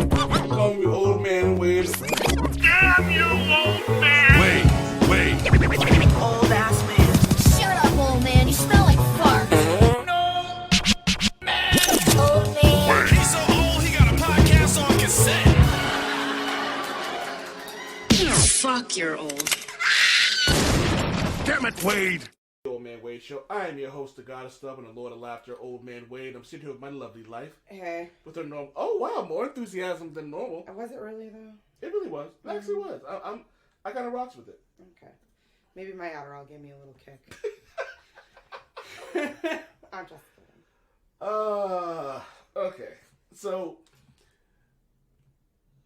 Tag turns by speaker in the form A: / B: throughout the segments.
A: Call me old man Wade.
B: Damn you, old man!
C: Wait.
D: Old ass man.
E: Shut up, old man. You smell like fart.
B: No!
E: Old man.
C: He's so old, he got a podcast on cassette.
D: Fuck, you're old.
C: Damn it, Wade.
A: Old Man Wade Show. I am your host, the God of Stuff and the Lord of Laughter, Old Man Wade. I'm sitting here with my lovely life.
F: Hey.
A: With her normal. Oh wow, more enthusiasm than normal.
F: Was it really though?
A: It really was. It actually was. I kind of rocks with it.
F: Okay. Maybe my Adderall gave me a little kick. I'm just kidding.
A: Okay. So,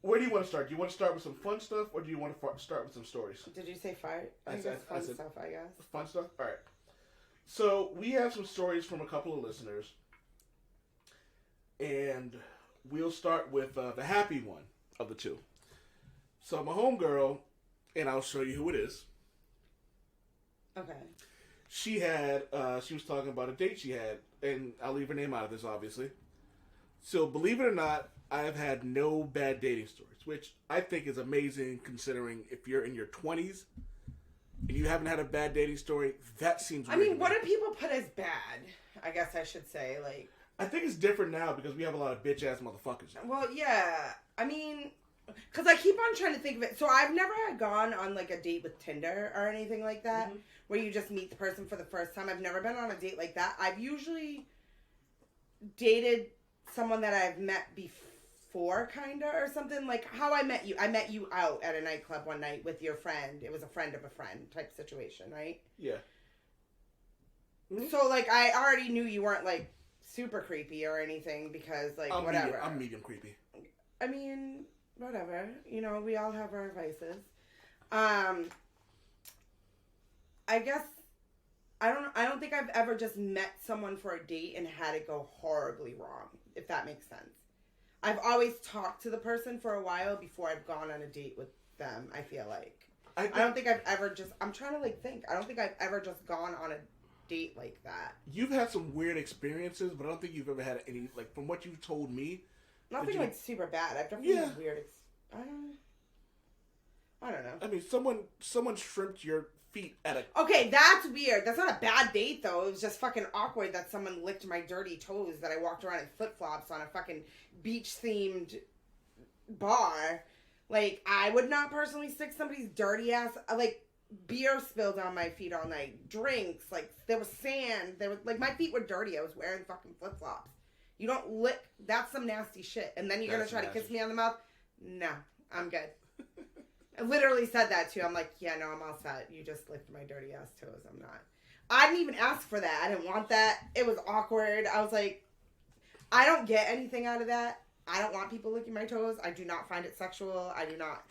A: where do you want to start? Do you want to start with some fun stuff, or do you want to start with some stories?
F: Did you say fart?
A: I
F: I
A: said-
F: guess fun
A: I said-
F: stuff, I guess.
A: Fun stuff? Alright. So, we have some stories from a couple of listeners. And we'll start with the happy one of the two. So, my homegirl, and I'll show you who it is.
F: Okay.
A: She was talking about a date she had, and I'll leave her name out of this, obviously. So, believe it or not, I have had no bad dating stories, which I think is amazing considering if you're in your 20s and you haven't had a bad dating story, that seems
F: I
A: weird
F: mean,
A: to
F: what
A: me.
F: do people put as bad? I guess I should say, like...
A: I think it's different now because we have a lot of bitch-ass motherfuckers now.
F: Well, yeah. I mean... Because I keep on trying to think of it. So I've never had gone on, like, a date with Tinder or anything like that, where you just meet the person for the first time. I've never been on a date like that. I've usually dated someone that I've met before, kind of, or something. Like, how I met you. I met you out at a nightclub one night with your friend. It was a friend of a friend type situation, right?
A: Yeah.
F: So, like, I already knew you weren't, like, super creepy or anything because, like, whatever.
A: I'm medium creepy.
F: I mean... Whatever. You know, we all have our vices. I guess I don't think I've ever just met someone for a date and had it go horribly wrong, if that makes sense. I've always talked to the person for a while before I've gone on a date with them, I feel like. I don't think I've ever just I'm trying to like think. I don't think I've ever just gone on a date like that.
A: You've had some weird experiences, but I don't think you've ever had any, like, from what you've told me.
F: Nothing like super bad. I've definitely had weird I don't know.
A: I mean, someone shrimped your feet at a...
F: Okay, that's weird. That's not a bad date, though. It was just fucking awkward that someone licked my dirty toes that I walked around in flip-flops on a fucking beach-themed bar. Like, I would not personally stick somebody's dirty ass... Like, beer spilled on my feet all night. Drinks. Like, there was sand. There was... Like, my feet were dirty. I was wearing fucking flip-flops. You don't lick... That's some nasty shit. And then you're gonna try to kiss me on the mouth? No. I'm good. I literally said that too. I'm like, yeah, no, I'm all set. You just licked my dirty ass toes. I'm not. I didn't even ask for that. I didn't want that. It was awkward. I was like, I don't get anything out of that. I don't want people licking my toes. I do not find it sexual. I do not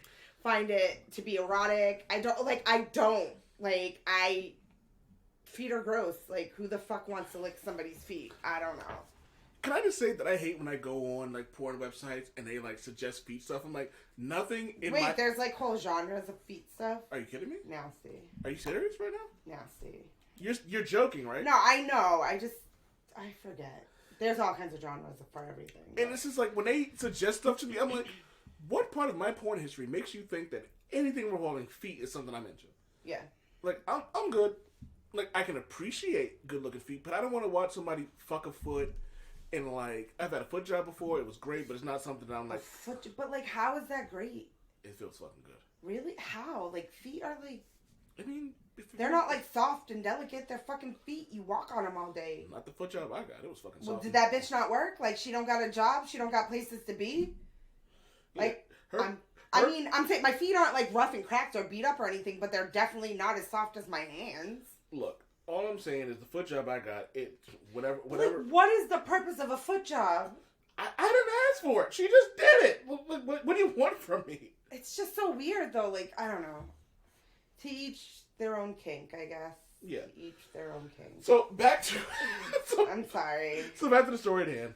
F: find it to be erotic. Feet are gross. Like, who the fuck wants to lick somebody's feet? I don't know.
A: Can I just say that I hate when I go on, like, porn websites and they, like, suggest feet stuff? I'm like, nothing in
F: Wait, there's, like, whole genres of feet stuff?
A: Are you kidding me?
F: Nasty.
A: Are you serious right now?
F: Nasty.
A: You're joking, right?
F: No, I know. I forget. There's all kinds of genres for everything.
A: And this is like, when they suggest stuff to me, I'm like, what part of my porn history makes you think that anything revolving feet is something I'm into?
F: Yeah.
A: Like, I'm good. Like, I can appreciate good-looking feet, but I don't want to watch somebody fuck a foot. And, like, I've had a foot job before. It was great, but it's not something that I'm like...
F: But, like, how is that great?
A: It feels fucking good.
F: Really? How? Like, feet are, like...
A: I mean...
F: They're not, like, soft and delicate. They're fucking feet. You walk on them all day.
A: Not the foot job I got. It was fucking soft.
F: Well, did that bitch not work? Like, she don't got a job? She don't got places to be? Like, I'm saying my feet aren't, like, rough and cracked or beat up or anything, but they're definitely not as soft as my hands.
A: Look. All I'm saying is the foot job I got, whatever.
F: Like, what is the purpose of a foot job?
A: I didn't ask for it. She just did it. What do you want from me?
F: It's just so weird, though. Like, I don't know. To each their own kink, I guess.
A: Yeah.
F: To each their own kink.
A: So, back to...
F: I'm sorry.
A: So, back to the story at hand.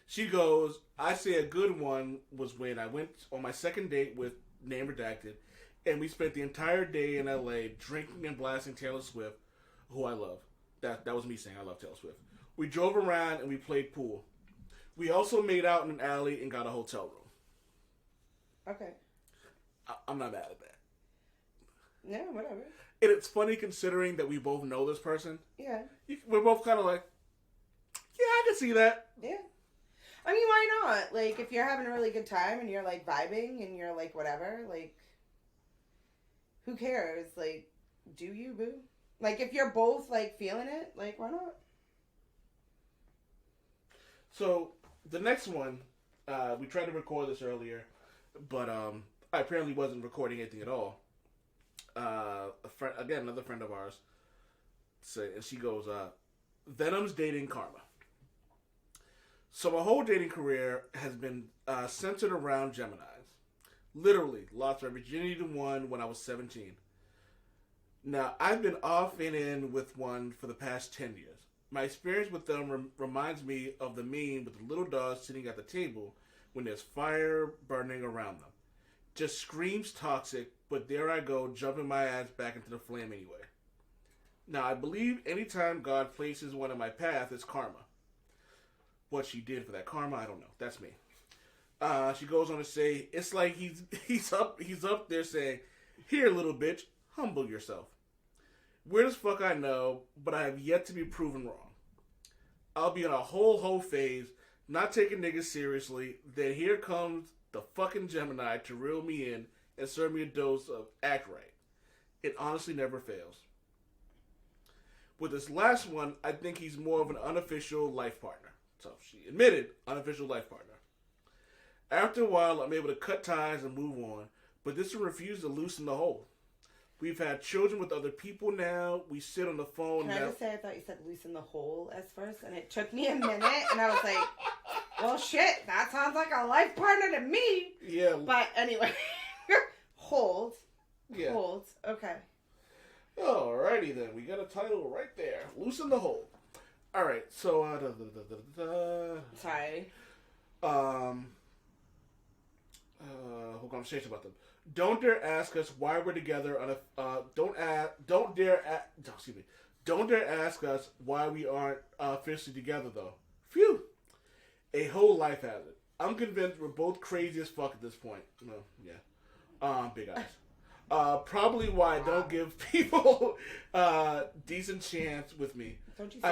A: She goes, I say a good one was when I went on my second date with Name Redacted, and we spent the entire day in LA drinking and blasting Taylor Swift, who I love. That was me saying I love Taylor Swift. We drove around and we played pool. We also made out in an alley and got a hotel room.
F: Okay.
A: I'm not mad at that.
F: Yeah, whatever.
A: And it's funny considering that we both know this person.
F: Yeah.
A: We're both kind of like, yeah, I can see that.
F: Yeah. I mean, why not? Like, if you're having a really good time and you're, like, vibing and you're, like, whatever, like, who cares? Like, do you, boo? Like, if you're both, like, feeling it, like, why not?
A: So, the next one, we tried to record this earlier, but I apparently wasn't recording anything at all. Another friend of ours, and she goes, Venom's dating Karma. So my whole dating career has been centered around Geminis. Literally, lost my virginity to one when I was 17. Now, I've been off and in with one for the past 10 years. My experience with them reminds me of the meme with the little dogs sitting at the table when there's fire burning around them. Just screams toxic, but there I go, jumping my ass back into the flame anyway. Now, I believe anytime God places one in my path, it's karma. What she did for that karma, I don't know. That's me. She goes on to say, it's like he's up there saying, here, little bitch, humble yourself. Weird as fuck, I know, but I have yet to be proven wrong. I'll be in a whole phase, not taking niggas seriously, then here comes the fucking Gemini to reel me in and serve me a dose of act right. It honestly never fails. With this last one, I think he's more of an unofficial life partner. So she admitted, unofficial life partner. After a while, I'm able to cut ties and move on, but this one refused to loosen the hold. We've had children with other people now. We sit on the phone.
F: Can I just say, I thought you said loosen the hole as first, and it took me a minute, and I was like, well, shit, that sounds like a life partner to me.
A: Yeah.
F: But anyway, hold.
A: Yeah.
F: Hold. Okay.
A: Alrighty then, we got a title right there. Loosen the hold. Alright, so,
F: Sorry.
A: whole conversation about them. Don't dare ask us why we're together on a, don't dare ask us why we aren't officially together though. Phew. A whole life hazard. I'm convinced we're both crazy as fuck at this point. No, yeah. Big eyes. Probably why I don't give people decent chance with me.
F: Don't you say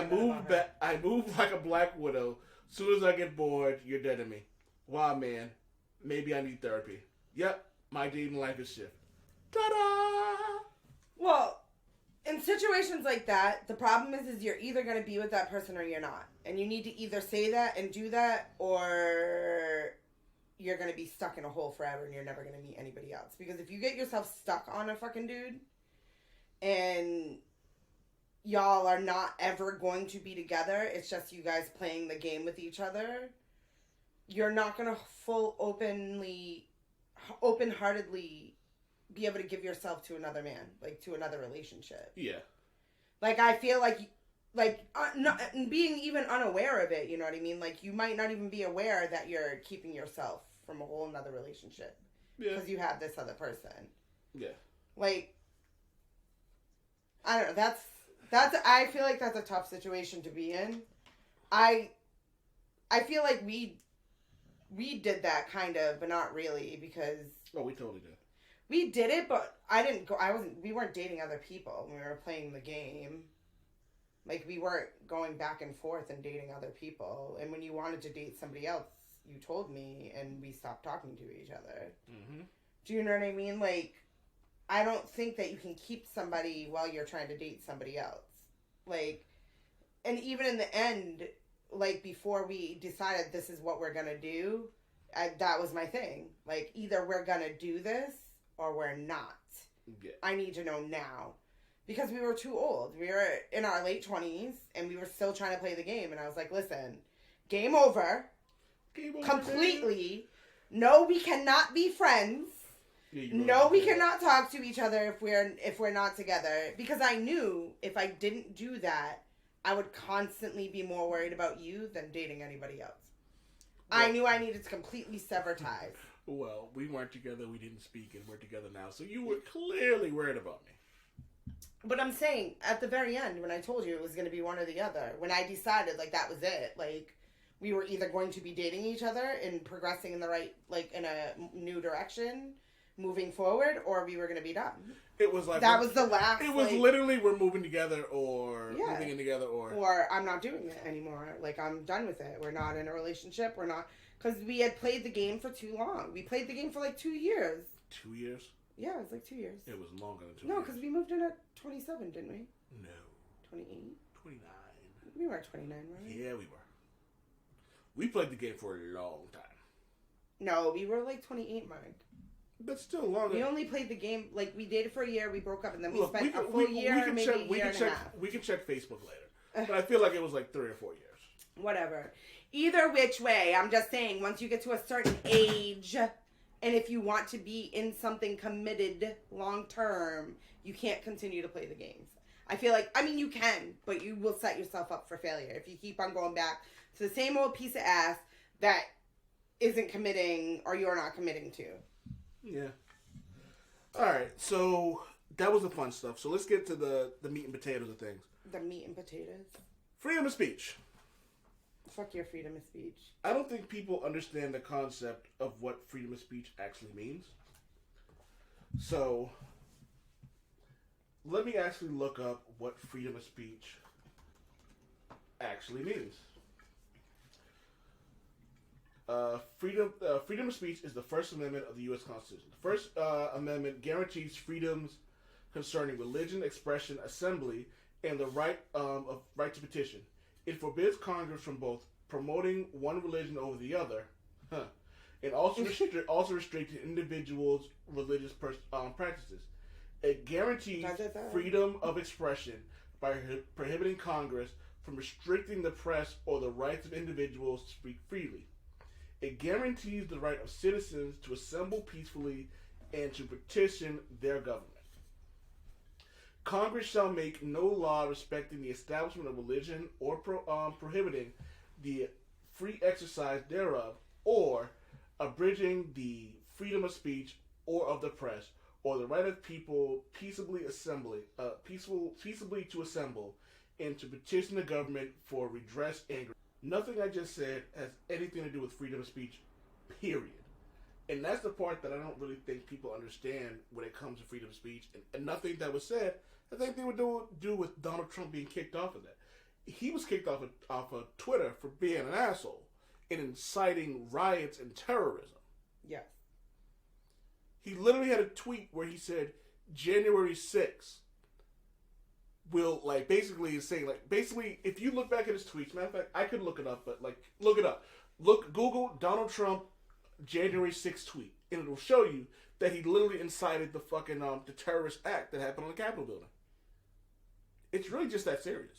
A: I move like a black widow. Soon as I get bored, you're dead to me. Wow, man. Maybe I need therapy. Yep, my dating life is shit. Ta-da!
F: Well, in situations like that, the problem is you're either going to be with that person or you're not. And you need to either say that and do that, or you're going to be stuck in a hole forever and you're never going to meet anybody else. Because if you get yourself stuck on a fucking dude and y'all are not ever going to be together, it's just you guys playing the game with each other, you're not going to open-heartedly be able to give yourself to another man, like to another relationship.
A: Yeah.
F: Like, I feel like not, being even unaware of it, you know what I mean? Like, you might not even be aware that you're keeping yourself from a whole nother relationship.
A: Yeah.
F: Because you have this other person.
A: Yeah.
F: Like, I don't know, I feel like that's a tough situation to be in. I feel like we did that kind of, but not really, because...
A: Oh, we totally did.
F: We did it, but we weren't dating other people. We were playing the game. Like, we weren't going back and forth and dating other people. And when you wanted to date somebody else, you told me, and we stopped talking to each other.
A: Mm-hmm.
F: Do you know what I mean? Like, I don't think that you can keep somebody while you're trying to date somebody else. Like, and even in the end, like, before we decided this is what we're gonna do, that was my thing. Like, either we're gonna do this or we're not.
A: Yeah.
F: I need to know now. Because we were too old. We were in our late 20s, and we were still trying to play the game. And I was like, listen, game over.
A: Game over.
F: Completely. No, we cannot be friends.
A: Yeah,
F: No, we cannot talk to each other if we're not together. Because I knew if I didn't do that, I would constantly be more worried about you than dating anybody else. Well, I knew I needed to completely sever ties.
A: Well, we weren't together, we didn't speak, and we're together now. So you were clearly worried about me.
F: But I'm saying, at the very end, when I told you it was going to be one or the other, when I decided, like, that was it, like, we were either going to be dating each other and progressing in the right, like, in a new direction, moving forward, or we were going to be done.
A: It was like...
F: That was the last...
A: It was
F: like,
A: literally, we're moving together, or
F: Yeah.
A: moving in together, or...
F: Or I'm not doing it anymore. Like, I'm done with it. We're not in a relationship. We're not... Because we had played the game for too long. We played the game for, like, 2 years.
A: 2 years?
F: Yeah, it was like 2 years.
A: It was longer than 2
F: No,
A: years.
F: because we moved in at 27, didn't we?
A: No.
F: 28?
A: 29.
F: We were at 29, right?
A: Yeah, we were. We played the game for a long time.
F: No, we were like 28, Mark.
A: But still longer.
F: We only played the game, like, we dated for a year, we broke up, and then we
A: Look,
F: spent a
A: can-
F: full year,
A: can
F: maybe
A: check,
F: a year and a half.
A: We can check Facebook later. But I feel like it was like 3 or 4 years.
F: Whatever. Either which way, I'm just saying, once you get to a certain age, and if you want to be in something committed long term, you can't continue to play the games. I feel like, I mean, you can, but you will set yourself up for failure if you keep on going back to the same old piece of ass that isn't committing or you're not committing to.
A: Yeah. All right, so that was the fun stuff. So let's get to the meat and potatoes of things.
F: The meat and potatoes.
A: Freedom of speech.
F: Fuck your freedom of speech.
A: I don't think people understand the concept of what freedom of speech actually means. So, let me actually look up what freedom of speech actually means. Freedom of speech is the First Amendment of the U.S. Constitution. The First Amendment guarantees freedoms concerning religion, expression, assembly, and the right to petition. It forbids Congress from both promoting one religion over the other, and also restricting individuals' religious practices. It guarantees freedom of expression by prohibiting Congress from restricting the press or the rights of individuals to speak freely. It guarantees the right of citizens to assemble peacefully and to petition their government. Congress shall make no law respecting the establishment of religion or prohibiting the free exercise thereof, or abridging the freedom of speech or of the press, or the right of people peaceably to assemble and to petition the government for redress and nothing I just said has anything to do with freedom of speech, period. And that's the part that I don't really think people understand when it comes to freedom of speech. And nothing that was said has anything to do with Donald Trump being kicked off of that. He was kicked off of Twitter for being an asshole and inciting riots and terrorism.
F: Yes.
A: He literally had a tweet where he said January 6th will, like, basically is saying, like, basically, if you look back at his tweets, matter of fact, I could look it up, but, like, look it up. Google Donald Trump January 6th tweet, and it'll show you that he literally incited the fucking, the terrorist act that happened on the Capitol building. It's really just that serious.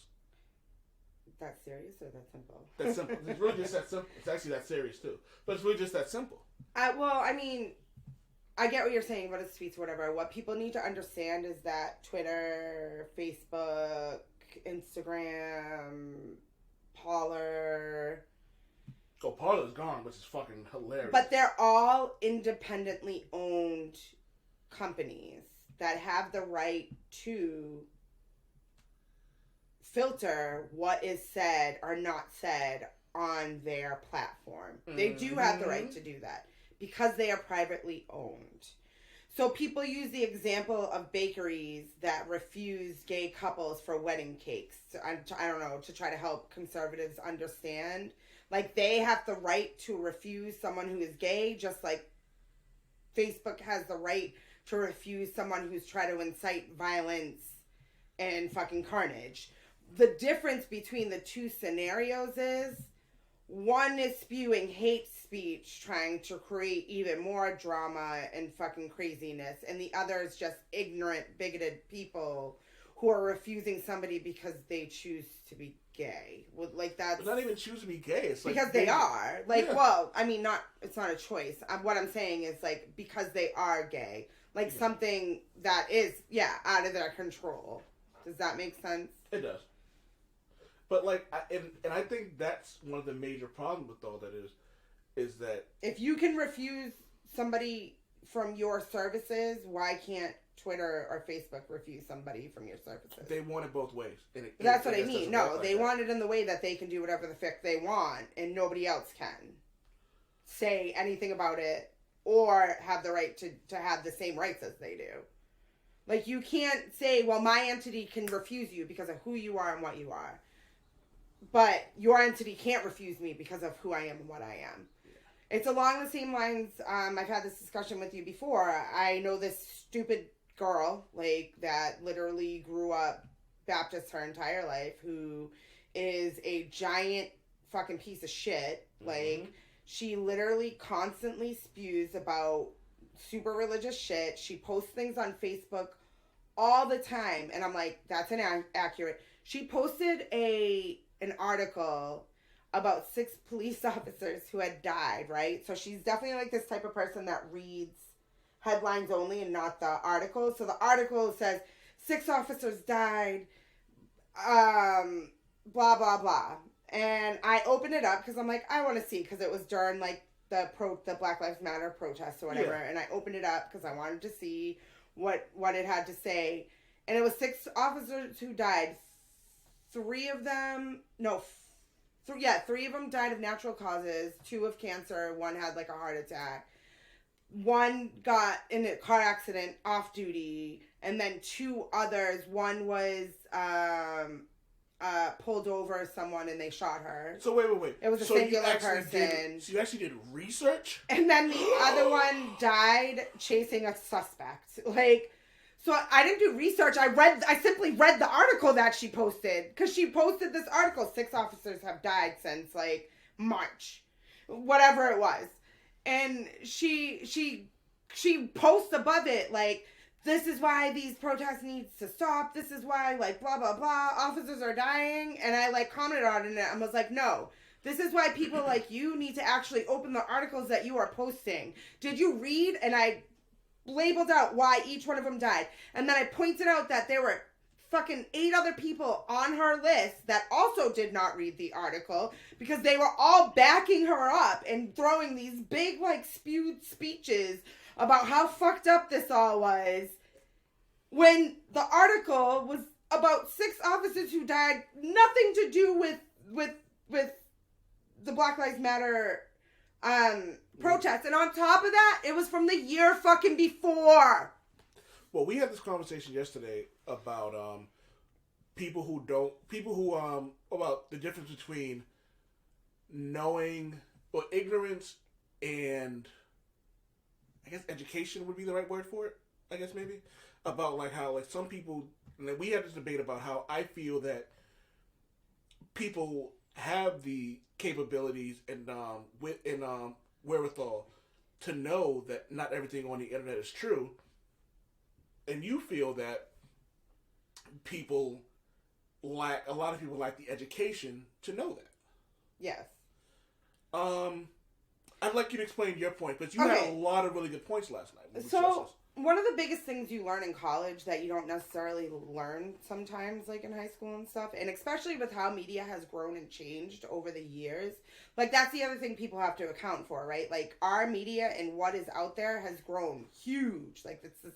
F: That serious or that simple?
A: That's simple. It's really just that simple. It's actually that serious, too. But it's really just that simple.
F: Well, I mean, I get what you're saying about his tweets or whatever. What people need to understand is that Twitter, Facebook, Instagram, Parler...
A: Oh, Parler's gone, which is fucking hilarious.
F: But they're all independently owned companies that have the right to filter what is said or not said on their platform. Mm-hmm. They do have the right to do that because they are privately owned. So people use the example of bakeries that refuse gay couples for wedding cakes. I don't know, to try to help conservatives understand. Like, they have the right to refuse someone who is gay, just like Facebook has the right to refuse someone who's trying to incite violence and fucking carnage. The difference between the two scenarios is one is spewing hate speech, trying to create even more drama and fucking craziness, and the other is just ignorant, bigoted people who are refusing somebody because they choose to be gay. Like, that's...
A: But not even choose to be gay. It's like...
F: Because they are. Like, yeah. Well, I mean, it's not a choice. What I'm saying is, like, because they are gay. Like, yeah. Something that is, out of their control. Does that make sense?
A: It does. But, like, I think that's one of the major problems with all that is that...
F: If you can refuse somebody from your services, why can't Twitter or Facebook refuse somebody from your services?
A: They want it both ways. And
F: That's what I
A: just
F: mean.
A: doesn't
F: No,
A: work like
F: they
A: that.
F: want it in the way that they can do whatever the fuck they want, and nobody else can say anything about it or have the right to have the same rights as they do. Like, you can't say, well, my entity can refuse you because of who you are and what you are. But your entity can't refuse me because of who I am and what I am. It's along the same lines. I've had this discussion with you before. I know this stupid girl, like, that literally grew up Baptist her entire life, who is a giant fucking piece of shit. Like, she literally constantly spews about super religious shit. She posts things on Facebook all the time, and I'm like, that's inaccurate. She posted an article about 6 police officers who had died, right? So she's definitely like this type of person that reads headlines only and not the article. So the article says 6 officers died, blah blah blah. And I opened it up because I'm like, I want to see, because it was during like the Black Lives Matter protests or whatever.
A: Yeah.
F: And I opened it up because I wanted to see what it had to say. And it was 6 officers who died. 3 of them died of natural causes, 2 of cancer, 1 had like a heart attack. 1 got in a car accident off duty, and then 2 others, 1 was pulled over someone and they shot her.
A: So wait.
F: It was a
A: So you
F: singular
A: actually
F: person.
A: So you actually did research?
F: And then the other one died chasing a suspect. Like, so I didn't do research. I simply read the article that she posted. Because she posted this article, 6 officers have died since, like, March. Whatever it was. And she posts above it, like, this is why these protests needs to stop. This is why, like, blah, blah, blah. Officers are dying. And I, like, commented on it and was like, no. This is why people like you need to actually open the articles that you are posting. Did you read? And I labeled out why each one of them died. And then I pointed out that there were fucking 8 other people on her list that also did not read the article, because they were all backing her up and throwing these big, like, spewed speeches about how fucked up this all was, when the article was about 6 officers who died, nothing to do with the Black Lives Matter protests. And on top of that, it was from the year fucking before.
A: Well, we had this conversation yesterday about about the difference between knowing, or ignorance, and I guess education would be the right word for it. I guess maybe about like how like some people. And we had this debate about how I feel that people have the capabilities and wherewithal to know that not everything on the internet is true, and you feel that a lot of people lack the education to know that.
F: Yes.
A: I'd like you to explain your point, because you had a lot of really good points last night.
F: So, one of the biggest things you learn in college that you don't necessarily learn sometimes, like in high school and stuff, and especially with how media has grown and changed over the years, like, that's the other thing people have to account for, right? Like, our media and what is out there has grown huge. Like, it's this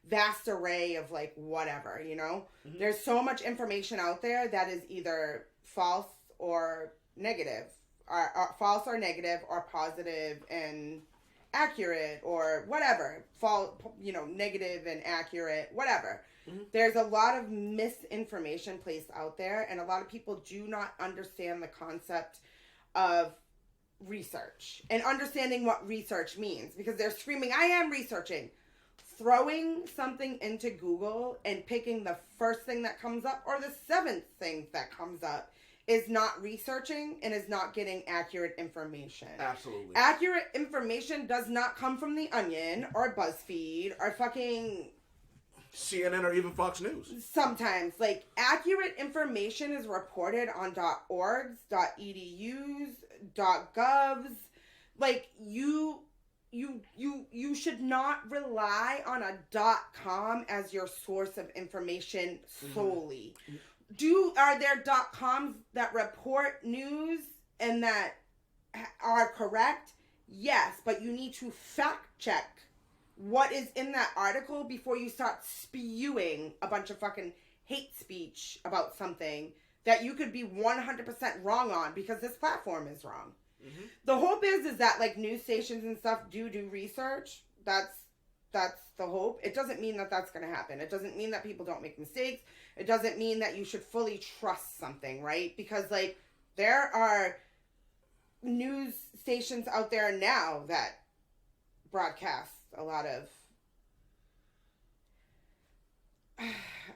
F: vast array of, like, whatever, you know? Mm-hmm. There's so much information out there that is either false or negative, or false or negative, or positive and accurate, or whatever, negative and accurate, whatever. Mm-hmm. There's a lot of misinformation placed out there, and a lot of people do not understand the concept of research and understanding what research means, because they're screaming, I am researching. Throwing something into Google and picking the first thing that comes up or the 7th thing that comes up is not researching and is not getting accurate information.
A: Absolutely.
F: Accurate information does not come from The Onion or BuzzFeed or fucking
A: CNN or even Fox News. Sometimes.
F: Like, accurate information is reported on .orgs, .edus, .govs. Like, you should not rely on a .com as your source of information solely. Mm-hmm. Are there .coms that report news and that are correct? Yes, but you need to fact check what is in that article before you start spewing a bunch of fucking hate speech about something that you could be 100% wrong on because this platform is wrong. Mm-hmm. The hope is that like news stations and stuff do research. That's the hope. It doesn't mean that that's going to happen. It doesn't mean that people don't make mistakes. It doesn't mean that you should fully trust something, right? Because like there are news stations out there now that broadcast a lot of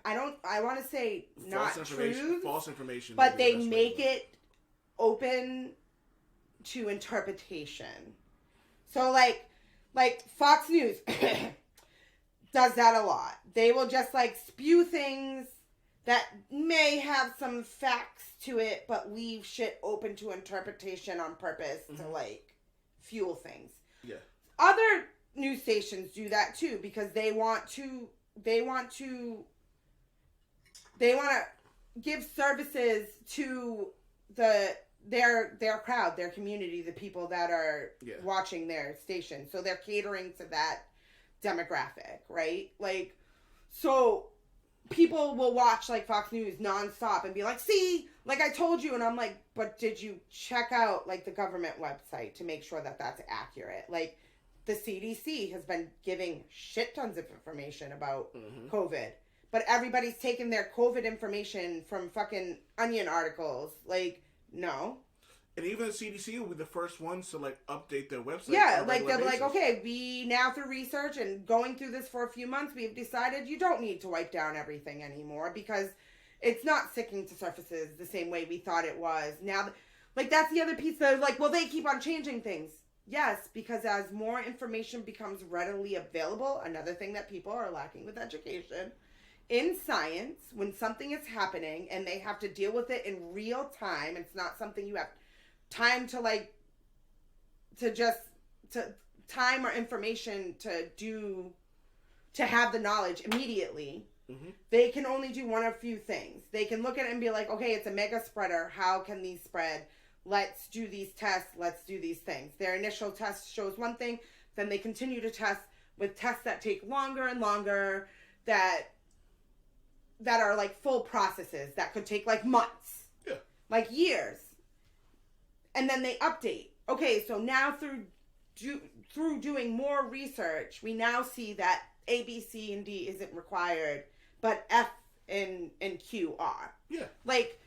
F: I want to say not
A: false information,
F: but they make it open to interpretation. So like Fox News does that a lot. They will just like spew things that may have some facts to it, but leave shit open to interpretation on purpose to like fuel things.
A: Yeah.
F: Other news stations do that too because they want to give services to their crowd, their community, the people that are watching their station. So they're catering to that demographic, right? Like, so people will watch like Fox News nonstop and be like, see, like I told you. And I'm like, but did you check out like the government website to make sure that that's accurate? Like the CDC has been giving shit tons of information about COVID, but everybody's taking their COVID information from fucking Onion articles. Like, no.
A: And even the CDC will be the first ones to like update their website.
F: Yeah, like they'll be like, okay, we now through research and going through this for a few months, we've decided you don't need to wipe down everything anymore because it's not sticking to surfaces the same way we thought it was. Now, like that's the other piece that like, well, they keep on changing things. Yes, because as more information becomes readily available, another thing that people are lacking with education. In science, when something is happening and they have to deal with it in real time, it's not something you have time to like to time or information to have the knowledge immediately. They can only do one of a few things. They can look at it and be like, okay, it's a mega spreader, how can these spread? Let's do these tests, let's do these things. Their initial test shows one thing, then they continue to test with tests that take longer and longer, that are like full processes that could take like months, like years. And then they update. Okay, so now through doing more research, we now see that A, B, C, and D isn't required, but F and Q are.
A: Yeah.
F: Like,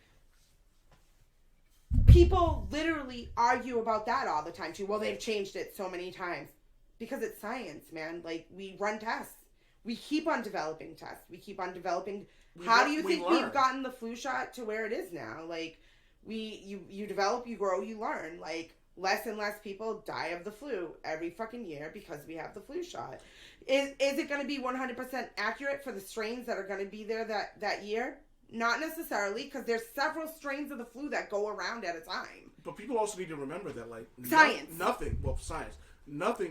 F: people literally argue about that all the time too. Well, they've changed it so many times. Because it's science, man. Like, we run tests. We keep on developing tests. We keep on developing. How do you think we've gotten the flu shot to where it is now? Like, you develop, you grow, you learn. Like, less and less people die of the flu every fucking year because we have the flu shot. Is it going to be 100% accurate for the strains that are going to be there that year? Not necessarily, because there's several strains of the flu that go around at a time.
A: But people also need to remember that, like,
F: science.
A: Nothing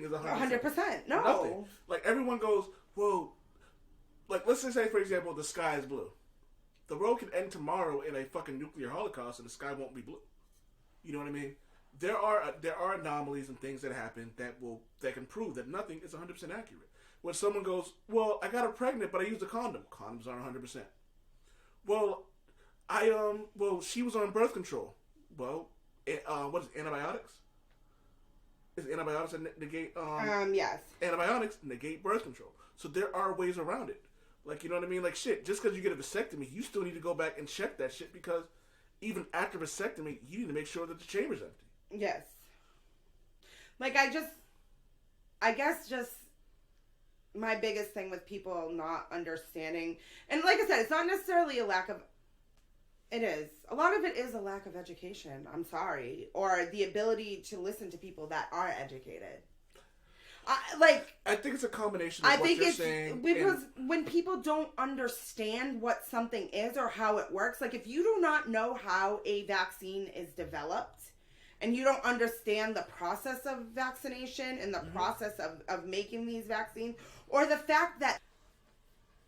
A: is 100%.
F: 100%. No.
A: Nothing. Like, everyone goes, well, like, let's just say, for example, the sky is blue. The world could end tomorrow in a fucking nuclear holocaust and the sky won't be blue. You know what I mean? There are anomalies and things that happen that can prove that nothing is 100% accurate. When someone goes, well, I got her pregnant, but I used a condom. Condoms aren't 100%. Well, she was on birth control. Well, what is it, antibiotics? Is antibiotics that negate?
F: Yes.
A: Antibiotics negate birth control. So there are ways around it. Like, you know what I mean? Like, shit, just because you get a vasectomy, you still need to go back and check that shit because even after vasectomy, you need to make sure that the chamber's empty.
F: Yes. Like, I guess my biggest thing with people not understanding, and like I said, it's not necessarily a lack of, it is. A lot of it is a lack of education. I'm sorry. Or the ability to listen to people that are educated.
A: I think it's a combination of what you're saying.
F: Because when people don't understand what something is or how it works, like if you do not know how a vaccine is developed and you don't understand the process of vaccination and the process of making these vaccines, or the fact that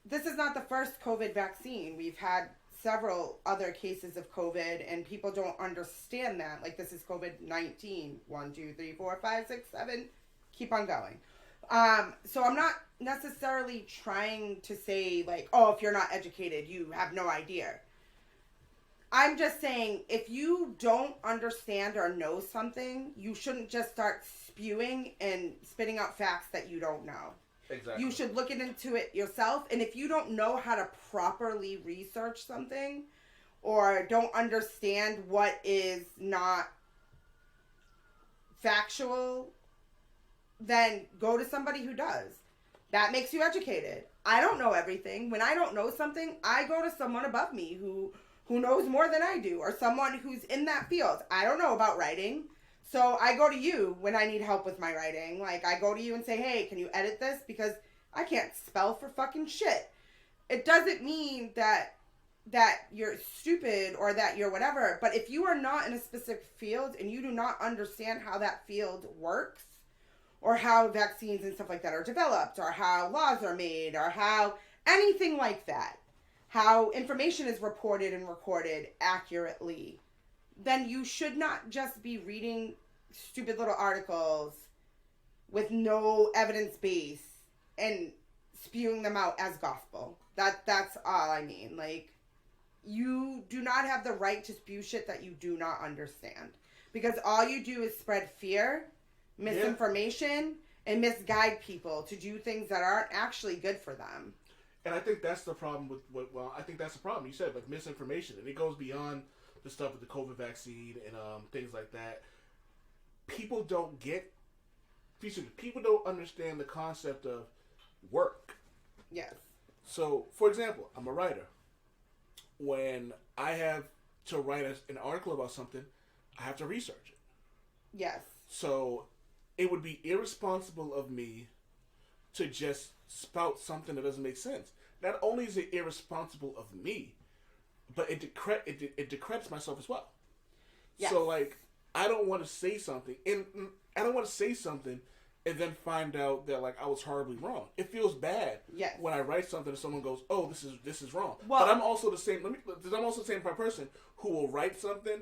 F: this is not the first COVID vaccine. We've had several other cases of COVID and people don't understand that. Like, this is COVID-19. 1, 2, 3, 4, 5, 6, 7... Keep on going. So I'm not necessarily trying to say, like, oh, if you're not educated, you have no idea. I'm just saying, if you don't understand or know something, you shouldn't just start spewing and spitting out facts that you don't know.
A: Exactly.
F: You should look into it yourself. And if you don't know how to properly research something or don't understand what is not factual, then go to somebody who does. That makes you educated. I don't know everything. When I don't know something, I go to someone above me who knows more than I do, or someone who's in that field. I don't know about writing, so I go to you when I need help with my writing. Like, I go to you and say, hey, can you edit this? Because I can't spell for fucking shit. It doesn't mean that you're stupid or that you're whatever, but if you are not in a specific field and you do not understand how that field works, or how vaccines and stuff like that are developed, or how laws are made, or how anything like that, how information is reported and recorded accurately, then you should not just be reading stupid little articles with no evidence base and spewing them out as gospel. That's all I mean. Like, you do not have the right to spew shit that you do not understand. Because all you do is spread fear, misinformation, and misguide people to do things that aren't actually good for them.
A: And I think that's the problem with I think that's the problem. You said, like, misinformation. And it goes beyond the stuff with the COVID vaccine and things like that. People don't understand the concept of work.
F: Yes.
A: So, for example, I'm a writer. When I have to write an article about something, I have to research it.
F: Yes.
A: So, it would be irresponsible of me to just spout something that doesn't make sense. Not only is it irresponsible of me, but it decrepits myself as well.
F: Yes.
A: So, like, I don't want to say something, and I don't want to say something and then find out that, like, I was horribly wrong. It feels bad when I write something and someone goes, "Oh, this is wrong." Well, but I'm also the same. I'm also the same person who will write something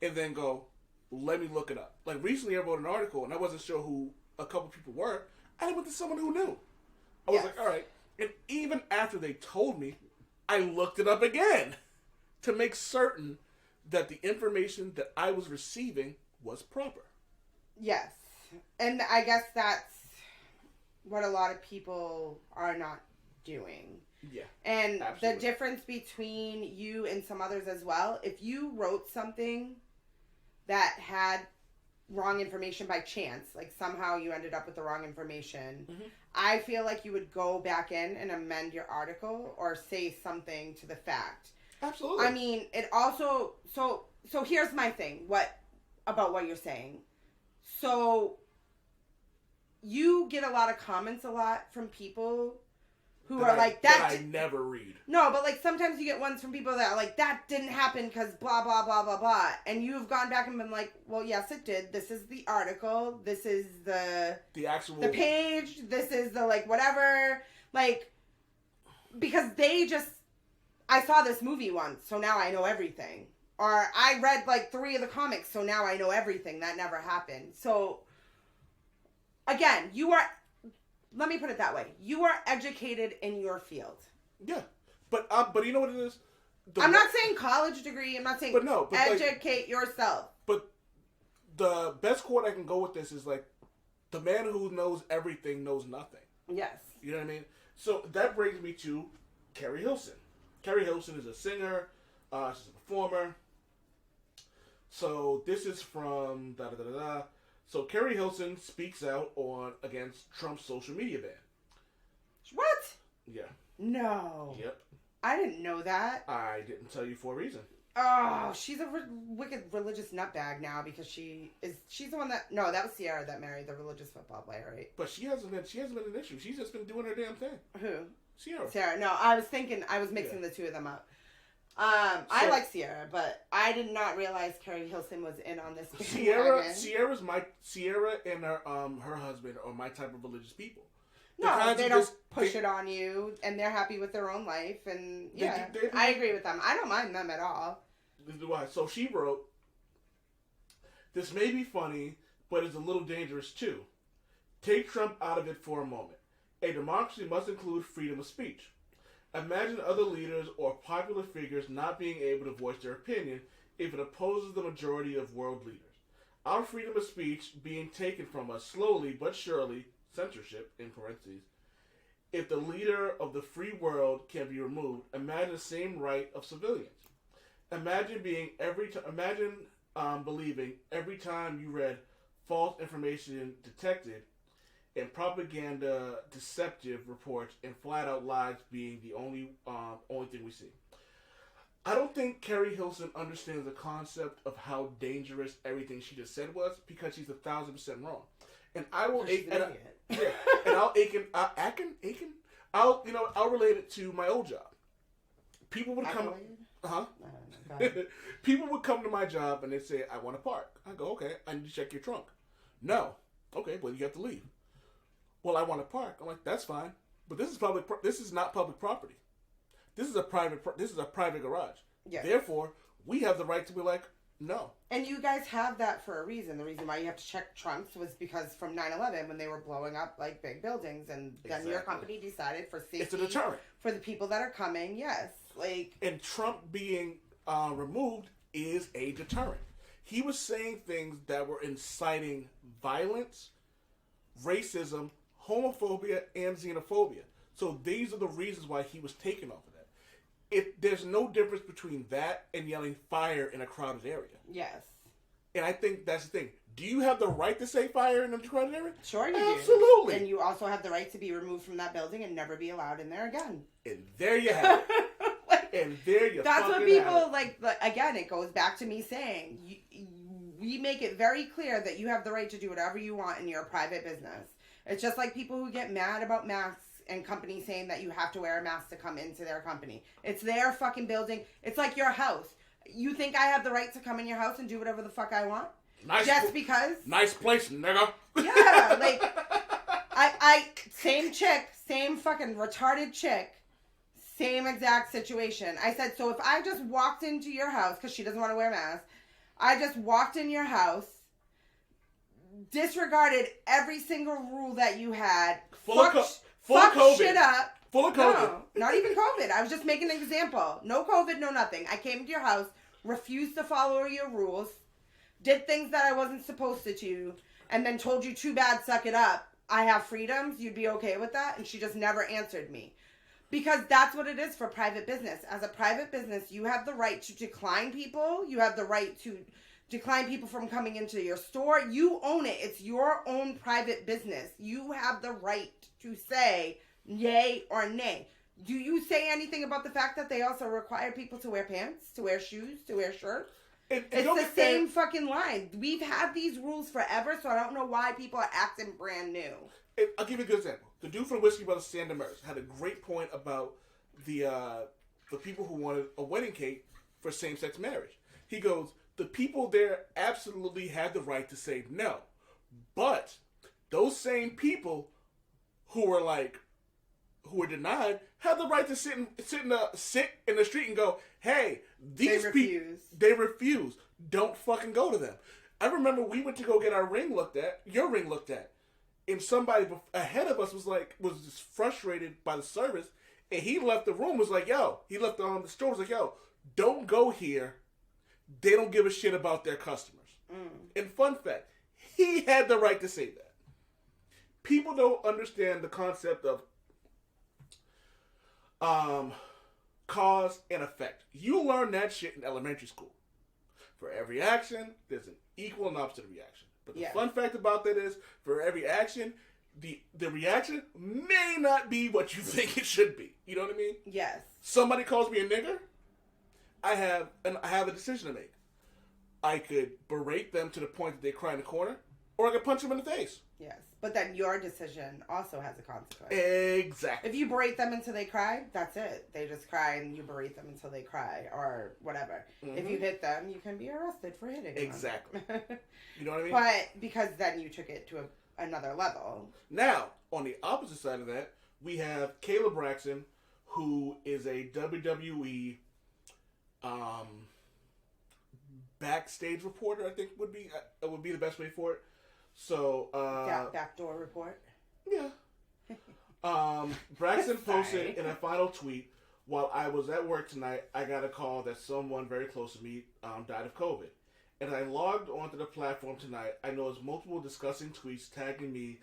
A: and then go, "Let me look it up." Like, recently, I wrote an article and I wasn't sure who a couple people were. I went to someone who knew. I was like, "All right," and even after they told me, I looked it up again to make certain that the information that I was receiving was proper.
F: Yes. And I guess that's what a lot of people are not doing.
A: Yeah.
F: And
A: absolutely.
F: the difference between you and some others as well, if you wrote something that had wrong information by chance, like somehow you ended up with the wrong information, I feel like you would go back in and amend your article or say something to the fact.
A: Absolutely.
F: I mean, it also, so here's my thing, about what you're saying. So, you get a lot of comments from people who are like,
A: that I never read.
F: No, but, like, sometimes you get ones from people that are like, that didn't happen because blah, blah, blah, blah, blah. And you've gone back and been like, well, yes, it did. This is the article. This is the page. This is the, like, whatever. Like, because I saw this movie once, so now I know everything. Or I read, like, 3 of the comics, so now I know everything. That never happened. So, again, let me put it that way. You are educated in your field.
A: Yeah. But you know what it is?
F: I'm not saying college degree. I'm not saying educate yourself.
A: But the best quote I can go with this is, like, the man who knows everything knows nothing.
F: Yes.
A: You know what I mean? So that brings me to Carrie Hilson. Carrie Hilson is a singer. She's a performer. So this is from So Carrie Hilson speaks out against Trump's social media ban.
F: What?
A: Yeah.
F: No.
A: Yep.
F: I didn't know that.
A: I didn't tell you for a reason.
F: Oh, she's a wicked religious nutbag now because she's the one that that was Sierra that married the religious football player, right?
A: But she hasn't been an issue. She's just been doing her damn thing.
F: Who?
A: Sierra.
F: No, I was mixing the two of them up. I like Sierra, but I did not realize Carrie Hilson was in on this.
A: Sierra and her husband are my type of religious people.
F: No, they don't push it on you, and they're happy with their own life, and I agree with them. I don't mind them at all.
A: This is why. So she wrote, "This may be funny, but it's a little dangerous too. Take Trump out of it for a moment. A democracy must include freedom of speech. Imagine other leaders or popular figures not being able to voice their opinion if it opposes the majority of world leaders. Our freedom of speech being taken from us slowly but surely, censorship in parentheses. If the leader of the free world can be removed, imagine the same right of civilians. Imagine believing every time you read false information detected and propaganda deceptive reports and flat out lies being the only thing we see. I don't think Carrie Hilson understands the concept of how dangerous everything she just said was, because she's 1,000% wrong. And I will I'll relate it to my old job. People would come People would come to my job and they'd say, I want to park. I go, okay, I need to check your trunk. No. Okay, well, you have to leave. Well, I want to park. I'm like, that's fine. But this is not public property. This is a private garage.
F: Yes.
A: Therefore, we have the right to be like, no.
F: And you guys have that for a reason. The reason why you have to check trunks was because from 9/11 when they were blowing up like big buildings, and then your company decided for safety.
A: It's a deterrent.
F: For the people that are coming, yes.
A: And Trump being removed is a deterrent. He was saying things that were inciting violence, racism, homophobia, and xenophobia. So these are the reasons why he was taken off of that. There's no difference between that and yelling fire in a crowded area.
F: Yes.
A: And I think that's the thing. Do you have the right to say fire in a crowded area?
F: Sure you
A: do.
F: Absolutely. And you also have the right to be removed from that building and never be allowed in there again.
A: And there you have it. And there you
F: That's
A: fucking
F: what people
A: have it.
F: like. Again, it goes back to me saying we make it very clear that you have the right to do whatever you want in your private business. It's just like people who get mad about masks and companies saying that you have to wear a mask to come into their company. It's their fucking building. It's like your house. You think I have the right to come in your house and do whatever the fuck I want? Because
A: nice place, nigga.
F: Yeah, like I same chick, same fucking retarded chick, same exact situation. I said, so if I just walked into your house, because she doesn't want to wear a mask, I just walked in your house, disregarded every single rule that you had, fuck
A: COVID.
F: shit up.
A: Full of COVID.
F: No, not even COVID. I was just making an example. No COVID, no nothing. I came to your house, refused to follow your rules, did things that I wasn't supposed to do, and then told you, too bad, suck it up. I have freedoms. You'd be okay with that? And she just never answered me. Because that's what it is for private business. As a private business, you have the right to decline people. You have the right to decline people from coming into your store. You own it. It's your own private business. You have the right to say yay or nay. Do you say anything about the fact that they also require people to wear pants, to wear shoes, to wear shirts? It's the same fucking line. We've had these rules forever, so I don't know why people are acting brand new.
A: I'll give you a good example. The dude from Whiskey Brothers, Sam Demers, had a great point about the people who wanted a wedding cake for same-sex marriage. He goes, the people there absolutely had the right to say no. But those same people who were denied had the right to sit in the street and go, hey, these people, they refuse. Don't fucking go to them. I remember we went to go get your ring looked at, and somebody ahead of us was just frustrated by the service, and he left the room, he left the store, was like, yo, don't go here. They don't give a shit about their customers. And fun fact, he had the right to say that. People don't understand the concept of cause and effect. You learn that shit in elementary school. For every action, there's an equal and opposite reaction. But the fun fact about that is, for every action, the reaction may not be what you think it should be. You know what I mean?
F: Yes.
A: Somebody calls me a nigger, I have a decision to make. I could berate them to the point that they cry in the corner, or I could punch them in the face.
F: Yes. But then your decision also has a consequence.
A: Exactly.
F: If you berate them until they cry, that's it. They just cry and you berate them until they cry or whatever. Mm-hmm. If you hit them, you can be arrested for hitting them.
A: Exactly. You know what I mean?
F: But because then you took it to another level.
A: Now, on the opposite side of that, we have Kayla Braxton, who is a WWE backstage reporter, I think would be the best way for it. So,
F: backdoor report.
A: yeah. Braxton
F: Sorry.
A: posted in a final tweet, while I was at work tonight, I got a call that someone very close to me died of COVID. And I logged onto the platform tonight. I noticed multiple disgusting tweets tagging me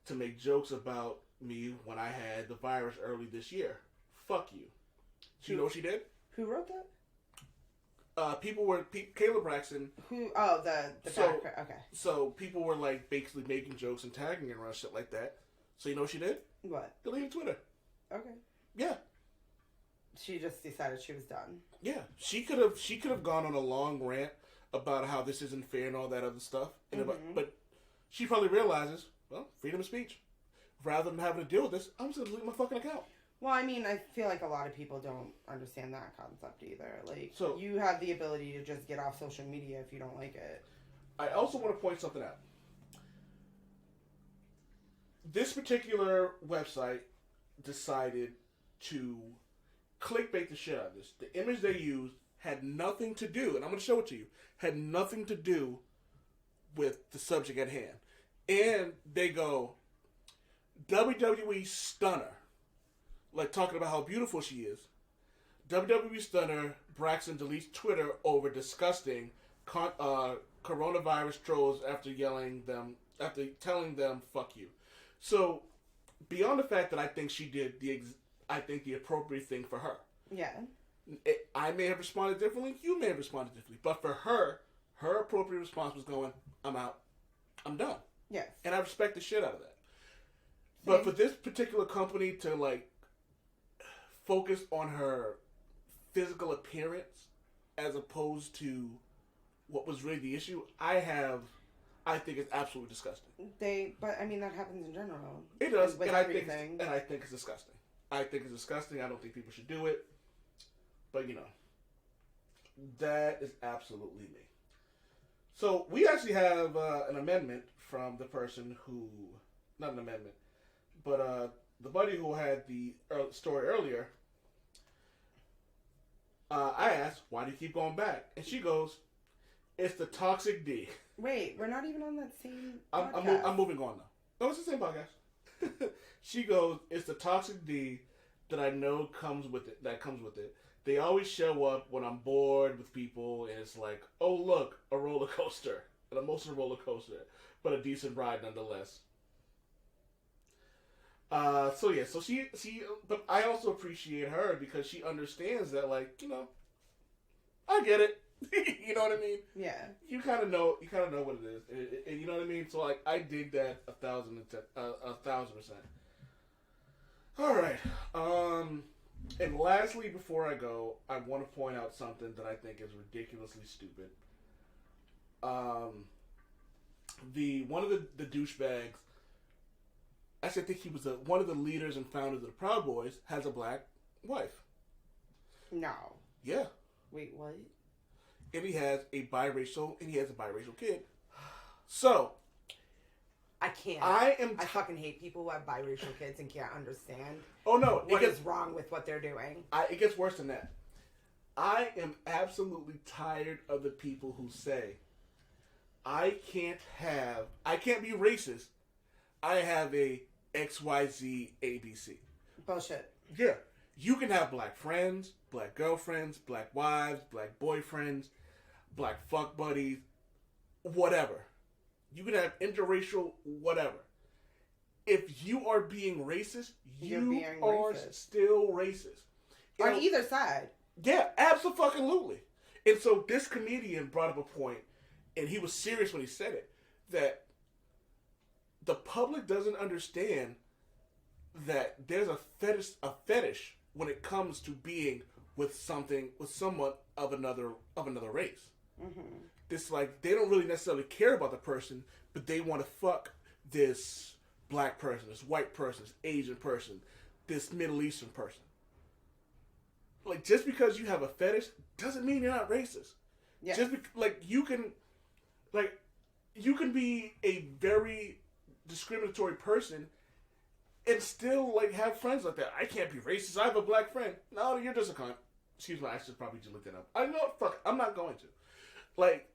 A: to make jokes about me when I had the virus early this year. Fuck you. Do you know what she did?
F: Who wrote that?
A: Kayla Braxton.
F: Who? Oh, the
A: So-
F: back. Okay.
A: So people were like basically making jokes and tagging her and shit like that. So you know what she did?
F: What?
A: Deleted Twitter.
F: Okay.
A: Yeah.
F: She just decided she was done.
A: Yeah, she could have gone on a long rant about how this isn't fair and all that other stuff. And but she probably realizes, well, freedom of speech. Rather than having to deal with this, I'm just gonna delete my fucking account.
F: Well, I mean, I feel like a lot of people don't understand that concept either. Like,
A: So-
F: you have the ability to just get off social media if you don't like it.
A: I also want to point something out. This particular website decided to clickbait the shit out of this. The image they used had nothing to do, and I'm going to show it to you, had nothing to do with the subject at hand. And they go, WWE Stunner. Like talking about how beautiful she is. WWE Stunner, Braxton deletes Twitter over disgusting coronavirus trolls after telling them fuck you. So, beyond the fact that I think she did the appropriate thing for her.
F: Yeah.
A: I may have responded differently, you may have responded differently, but for her appropriate response was going, I'm out. I'm done.
F: Yes.
A: And I respect the shit out of that. But for this particular company to like focus on her physical appearance as opposed to what was really the issue, I think it's absolutely disgusting.
F: But I mean, that happens in general.
A: It does,
F: With
A: and
F: everything.
A: I think it's disgusting. I think it's disgusting. I don't think people should do it. But you know, that is absolutely me. So we actually have an amendment from the person who, not an amendment, but the buddy who had the story earlier. I asked, why do you keep going back? And she goes, it's the toxic D.
F: Wait, we're not even on that same
A: I'm
F: podcast.
A: moving on now. No, it's the same podcast. She goes, it's the toxic D that I know comes with it. They always show up when I'm bored with people, and it's like, oh look, a roller coaster, an emotional roller coaster, but a decent ride nonetheless. So she, but I also appreciate her because she understands that, like, you know, I get it. You know what I mean?
F: Yeah.
A: You kind of know what it is. And you know what I mean? So, like, I dig that 1,000%. All right. And lastly, before I go, I want to point out something that I think is ridiculously stupid. One of the douchebags, I think he was one of the leaders and founders of the Proud Boys, has a black wife.
F: No.
A: Yeah.
F: Wait, what?
A: And he has a biracial kid. So,
F: I can't.
A: I
F: fucking hate people who have biracial kids and can't understand
A: Oh no!
F: what is wrong with what they're doing.
A: It gets worse than that. I am absolutely tired of the people who say, I can't be racist. I have a XYZ ABC.
F: Bullshit.
A: Yeah. You can have black friends, black girlfriends, black wives, black boyfriends, black fuck buddies, whatever. You can have interracial whatever. If you are being racist, you are still racist.
F: On either side.
A: Yeah, absolutely. And so this comedian brought up a point, and he was serious when he said it, that the public doesn't understand that there's a fetish when it comes to being with someone of another race. Mm-hmm. This, like, they don't really necessarily care about the person, but they want to fuck this black person, this white person, this Asian person, this Middle Eastern person. Like, just because you have a fetish doesn't mean you're not racist. Yeah. You can be a very discriminatory person and still, like, have friends like that. I can't be racist. I have a black friend. No, you're just a cunt. Excuse me, I should probably just look that up. I know, fuck, I'm not going to. Like,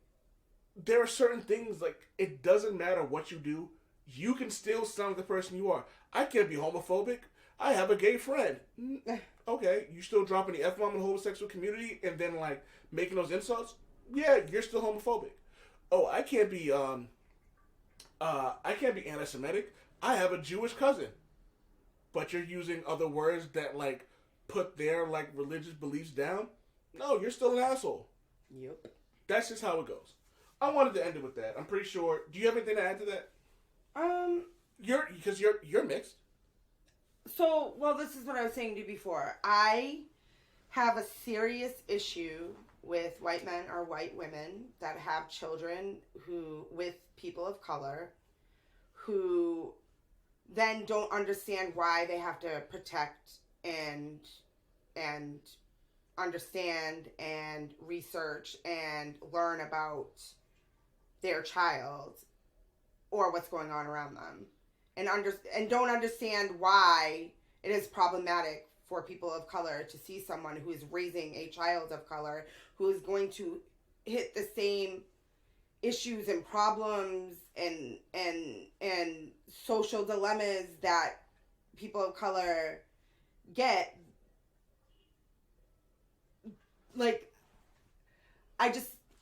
A: there are certain things, like, it doesn't matter what you do. You can still sound the person you are. I can't be homophobic. I have a gay friend. Okay, you still dropping the F-bomb in the homosexual community and then, like, making those insults? Yeah, you're still homophobic. Oh, I can't be anti-Semitic. I have a Jewish cousin. But you're using other words that, like, put their, like, religious beliefs down? No, you're still an asshole.
F: Yep.
A: That's just how it goes. I wanted to end it with that. I'm pretty sure. Do you have anything to add to that? You're mixed.
F: So, well, this is what I was saying to you before. I have a serious issue with white men or white women that have children with people of color who then don't understand why they have to protect and understand and research and learn about their child or what's going on around them, and don't understand why it is problematic for people of color to see someone who is raising a child of color who is going to hit the same issues and problems and social dilemmas that people of color get. Like,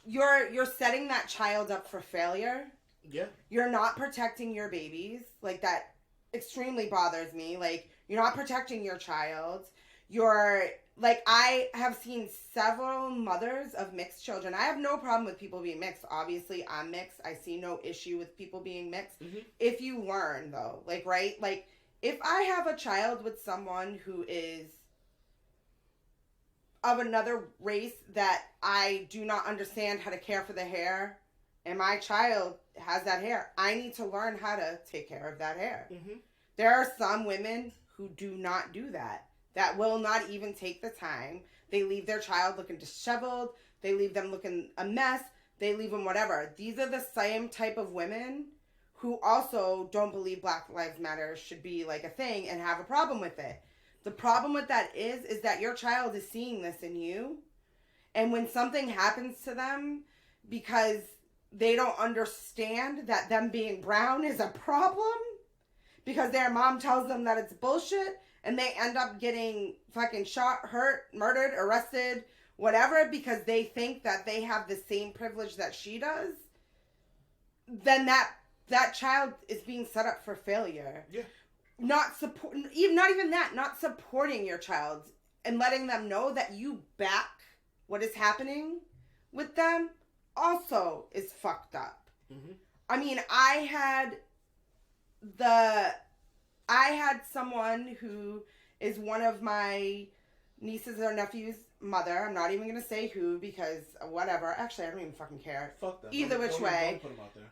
F: you're setting that child up for failure.
A: Yeah.
F: You're not protecting your babies. Like, that extremely bothers me. Like, you're not protecting your child. Like, I have seen several mothers of mixed children. I have no problem with people being mixed. Obviously, I'm mixed. I see no issue with people being mixed. Mm-hmm. If you learn, though. Like, right? Like, if I have a child with someone who is of another race that I do not understand how to care for the hair, and my child has that hair, I need to learn how to take care of that hair. Mm-hmm. There are some women who do not do that will not even take the time. They leave their child looking disheveled. They leave them looking a mess. They leave them whatever. These are the same type of women who also don't believe Black Lives Matter should be like a thing and have a problem with it. The problem with that is that your child is seeing this in you. And when something happens to them because they don't understand that them being brown is a problem, because their mom tells them that it's bullshit, and they end up getting fucking shot, hurt, murdered, arrested, whatever, because they think that they have the same privilege that she does, then that child is being set up for failure.
A: Yeah.
F: Not even that, not supporting your child and letting them know that you back what is happening with them also is fucked up. Mm-hmm. I mean, I had someone who is one of my nieces or nephew's mother. I'm not even going to say who, because whatever. Actually, I don't even fucking care.
A: Fuck them.
F: Either which way.
A: Don't put them out there.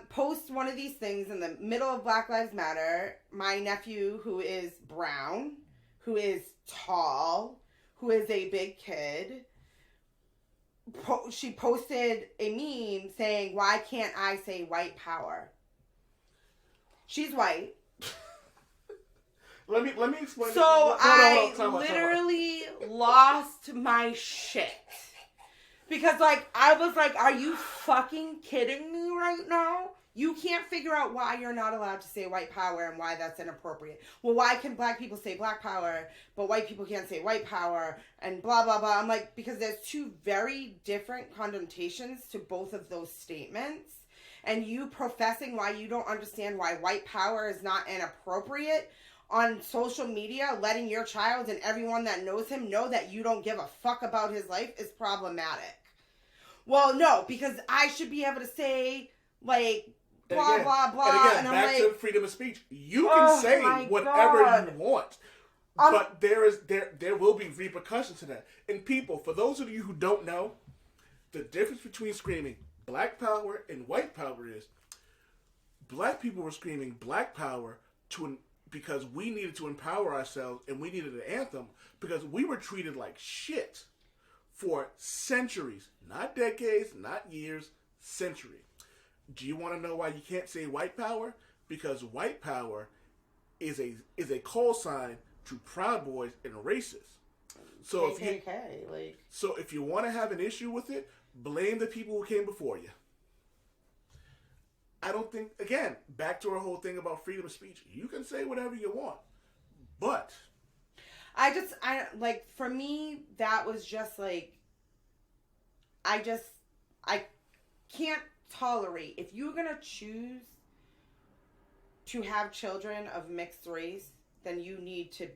F: Post one of these things in the middle of Black Lives Matter. My nephew, who is brown, who is tall, who is a big kid, she posted a meme saying, "Why can't I say white power?" She's white.
A: Let me explain.
F: So I literally lost my shit. Because, like, I was like, are you fucking kidding me right now? You can't figure out why you're not allowed to say white power and why that's inappropriate. Well, why can black people say black power, but white people can't say white power, and blah, blah, blah. I'm like, because there's two very different connotations to both of those statements. And you professing why you don't understand why white power is not inappropriate on social media, letting your child and everyone that knows him know that you don't give a fuck about his life is problematic. Well, no, because I should be able to say, like, blah, blah, blah.
A: And again,
F: and I'm
A: back
F: like,
A: to freedom of speech. You can say whatever you want. But there will be repercussions to that. And people, for those of you who don't know, the difference between screaming black power and white power is black people were screaming black power because we needed to empower ourselves, and we needed an anthem because we were treated like shit for centuries. Not decades, not years, centuries. Do you want to know why you can't say white power? Because white power is a call sign to Proud Boys and racists. So
F: KKK,
A: if you want to have an issue with it, blame the people who came before you. I don't think, again, back to our whole thing about freedom of speech. You can say whatever you want, but
F: for me, that was just like, I can't tolerate, if you're gonna choose to have children of mixed race, then you need to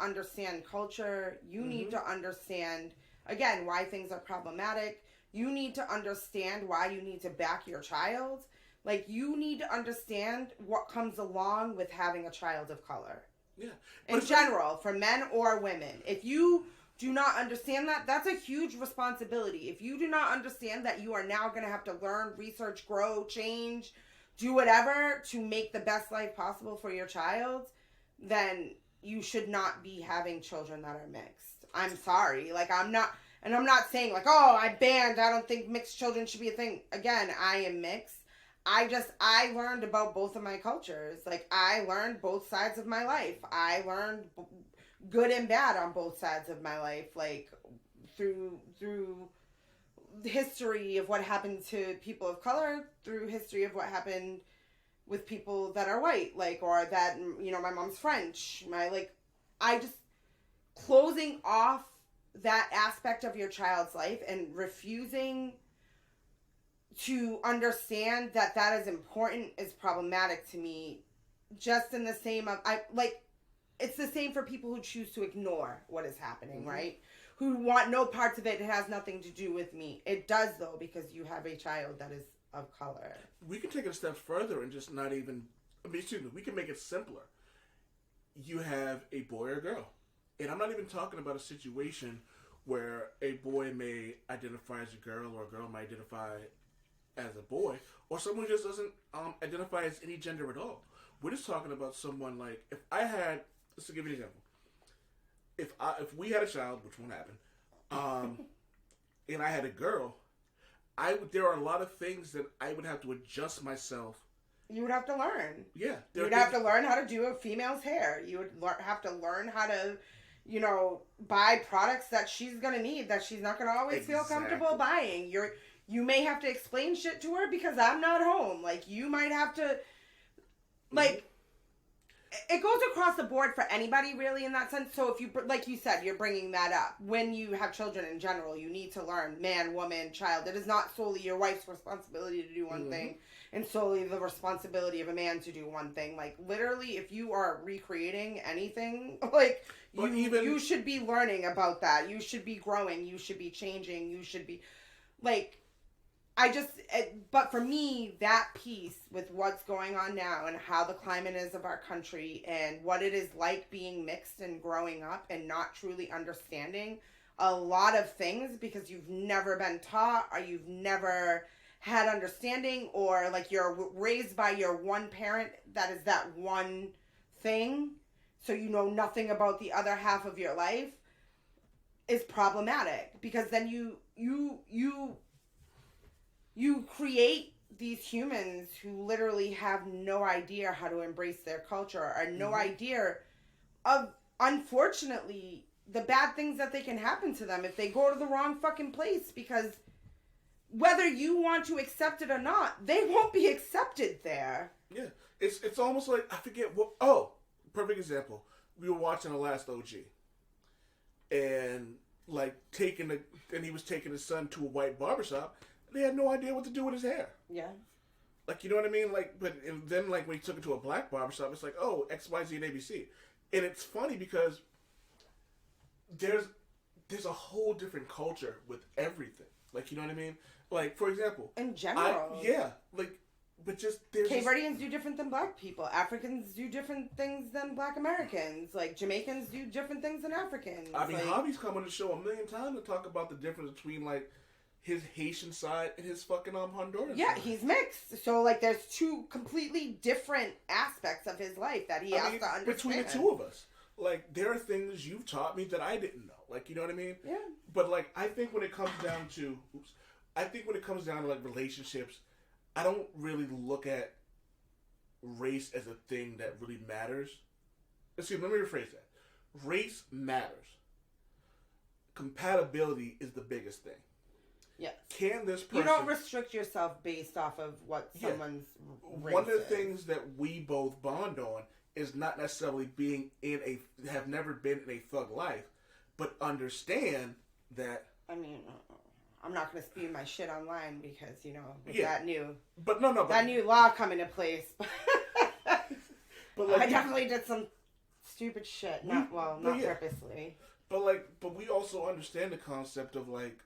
F: understand culture. You need to understand, again, why things are problematic. You need to understand why you need to back your child. Like, you need to understand what comes along with having a child of color.
A: Yeah.
F: In general, for men or women. If you do not understand that, that's a huge responsibility. If you do not understand that you are now going to have to learn, research, grow, change, do whatever to make the best life possible for your child, then you should not be having children that are mixed. I'm sorry. Like, I'm not saying like, oh, I don't think mixed children should be a thing. Again, I am mixed. I learned about both of my cultures. Like, I learned both sides of my life. I learned good and bad on both sides of my life, like through the history of what happened to people of color, through history of what happened with people that are white, like, or that, you know, my mom's French, closing off that aspect of your child's life and refusing to understand that that is important is problematic to me. Just in the same it's the same for people who choose to ignore what is happening, right? Who want no parts of it. It has nothing to do with me. It does, though, because you have a child that is of color.
A: We can take it a step further and just not even, we can make it simpler. You have a boy or girl. And I'm not even talking about a situation where a boy may identify as a girl or a girl might identify as a boy, or someone who just doesn't identify as any gender at all. We're just talking about someone like, if I had, let's give you an example. If we had a child, which won't happen, and I had a girl, there are a lot of things that I would have to adjust myself.
F: You would have to learn.
A: Yeah.
F: You would have to learn how to do a female's hair. You would have to learn how to, you know, buy products that she's going to need, that she's not going to always feel comfortable buying. You may have to explain shit to her because I'm not home. Like, you might have to, like, it goes across the board for anybody, really, in that sense. So if you, like you said, you're bringing that up. When you have children in general, you need to learn man, woman, child. It is not solely your wife's responsibility to do one thing and solely the responsibility of a man to do one thing. Like, literally, if you are recreating anything, like, you should be learning about that. You should be growing. You should be changing. You should be, like, but for me, that piece with what's going on now and how the climate is of our country and what it is like being mixed and growing up and not truly understanding a lot of things because you've never been taught or you've never had understanding, or like you're raised by your one parent that is that one thing, so you know nothing about the other half of your life, is problematic, because then you create these humans who literally have no idea how to embrace their culture or no idea of, unfortunately, the bad things that they can happen to them if they go to the wrong fucking place, because whether you want to accept it or not, they won't be accepted there.
A: Yeah. It's almost like, I forget what, perfect example. We were watching The Last OG. And, like, he was taking his son to a white barbershop. They had no idea what to do with his hair.
F: Yeah.
A: Like, you know what I mean? Like, and then, like, when he took it to a black barbershop, it's like, oh, X, Y, Z, and ABC. And it's funny because there's a whole different culture with everything. Like, you know what I mean? Like, for example.
F: In general.
A: But just, there's
F: Cape Verdeans do different than black people. Africans do different things than black Americans. Like, Jamaicans do different things than Africans.
A: I mean,
F: like,
A: Javi's come on the show a million times to talk about the difference between, like, his Haitian side and his fucking Honduran
F: yeah,
A: side.
F: he's mixed. So, like, there's two completely different aspects of his life that he has to understand.
A: Between the two of us. Like, there are things you've taught me that I didn't know. Like, you know what I mean?
F: Yeah.
A: But, like, I think when it comes down to, like, relationships, I don't really look at race as a thing that really matters. Let me rephrase that. Race matters. Compatibility is the biggest thing.
F: Yes.
A: Can this person...
F: You don't restrict yourself based off of what someone's race
A: One of the
F: is.
A: things that we both bond on is not necessarily have never been in a thug life, but understand that...
F: I mean, I'm not going to spew my shit online because, you know, with
A: Yeah.
F: that new law coming into place.
A: But like,
F: I definitely did some stupid shit. Not purposely.
A: But we also understand the concept of like,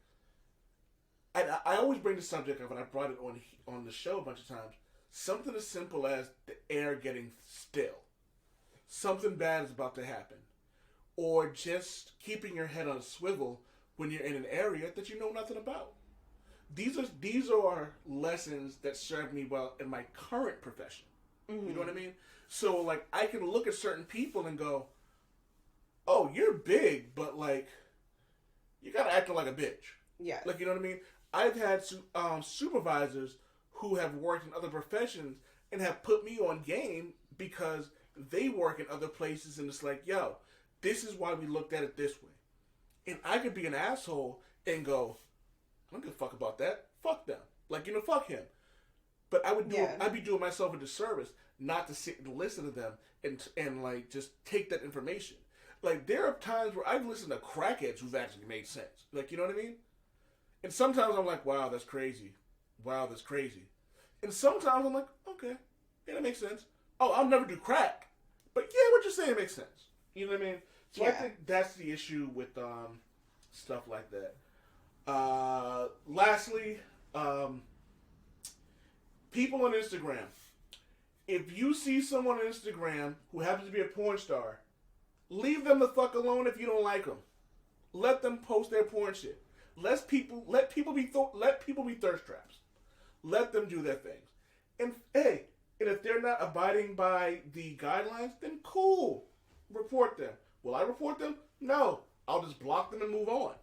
A: and I always bring the subject up, and I brought it on the show a bunch of times. Something as simple as the air getting still, something bad is about to happen, or just keeping your head on a swivel when you're in an area that you know nothing about. These are lessons that serve me well in my current profession. Mm-hmm. You know what I mean? So like, I can look at certain people and go, "Oh, you're big, but like, you gotta act like a bitch."
F: Yeah.
A: Like, you know what I mean? I've had supervisors who have worked in other professions and have put me on game because they work in other places, and it's like, yo, this is why we looked at it this way. And I could be an asshole and go, I don't give a fuck about that. Fuck them. Like, you know, fuck him. But I'd be doing myself a disservice not to sit and listen to them and like just take that information. Like, there are times where I've listened to crackheads who've actually made sense. Like, you know what I mean? And sometimes I'm like, wow, that's crazy. Wow, that's crazy. And sometimes I'm like, okay, yeah, that makes sense. Oh, I'll never do crack. But yeah, what you're saying makes sense. You know what I mean? So I think that's the issue with stuff like that. Lastly, people on Instagram. If you see someone on Instagram who happens to be a porn star, leave them the fuck alone if you don't like them. Let them post their porn shit. Let people be thirst traps. Let them do their things. And hey, and if they're not abiding by the guidelines, then cool. Report them. Will I report them? No. I'll just block them and move on.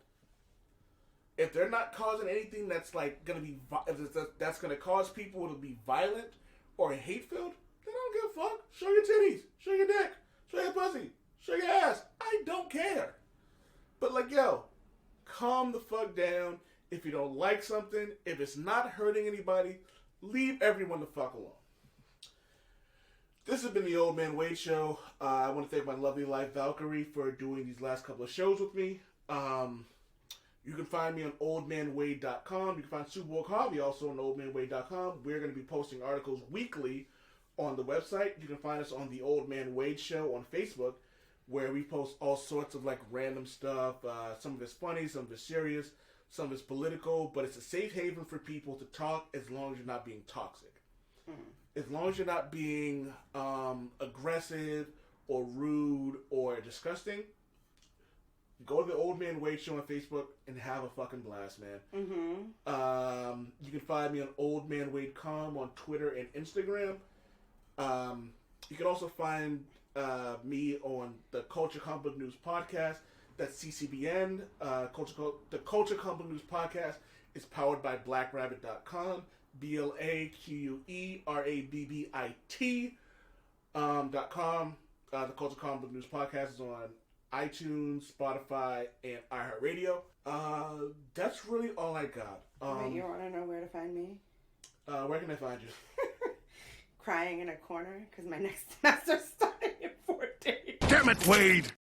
A: If they're not causing anything that's like gonna be that's gonna cause people to be violent or hate-filled, then I don't give a fuck. Show your titties. Show your dick. Show your pussy. Show your ass. I don't care. But like, yo, calm the fuck down. If you don't like something, if it's not hurting anybody, leave everyone the fuck alone. This has been the Old Man Wade Show. I want to thank my lovely wife, Valkyrie, for doing these last couple of shows with me. You can find me on oldmanwade.com. You can find Superbowl Harvey also on oldmanwade.com. We're going to be posting articles weekly on the website. You can find us on the Old Man Wade Show on Facebook, where we post all sorts of like random stuff. Some of it's funny, some of it's serious, some of it's political, but it's a safe haven for people to talk as long as you're not being toxic. As long as you're not being aggressive or rude or disgusting, go to the Old Man Wade Show on Facebook and have a fucking blast, man. Mm-hmm. You can find me on oldmanwade.com on Twitter and Instagram. You can also find me on the Culture Comic Book News podcast. That's CCBN. The Culture Comic Book News podcast is powered by blackrabbit.com. BLAQUERABBIT.com. The Culture Comic Book News podcast is on iTunes, Spotify, and iHeartRadio. That's really all I got.
F: Wait, you want to know where to find me?
A: Where can I find you?
F: Crying in a corner because my next semester's starting in 4 days.
B: Damn it, Wade!